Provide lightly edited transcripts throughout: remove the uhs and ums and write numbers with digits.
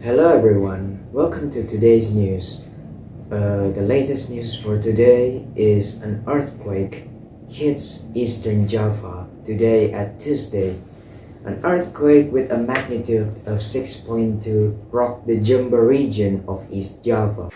Hello everyone, welcome to today's news. The latest news for today is an earthquake hits eastern Java today at Tuesday. An earthquake with a magnitude of 6.2 rocked the Jember region of East Java.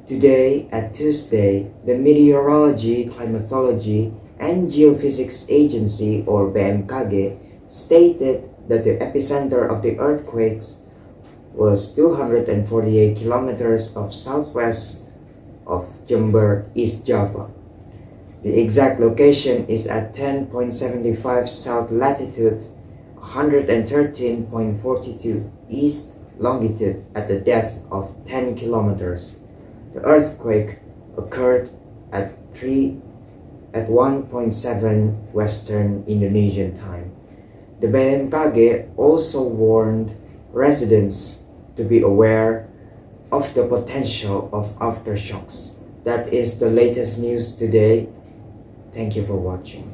Today, at Tuesday, the Meteorology, Climatology, and Geophysics Agency, or BMKG, stated that the epicenter of the earthquakes was 248 kilometers of southwest of Jember, East Java. The exact location is at 10.75 south latitude, 113.42 east longitude at the depth of 10 kilometers. The earthquake occurred at 1.7 Western Indonesian time. The BMKG also warned residents to be aware of the potential of aftershocks. That is the latest news today. Thank you for watching.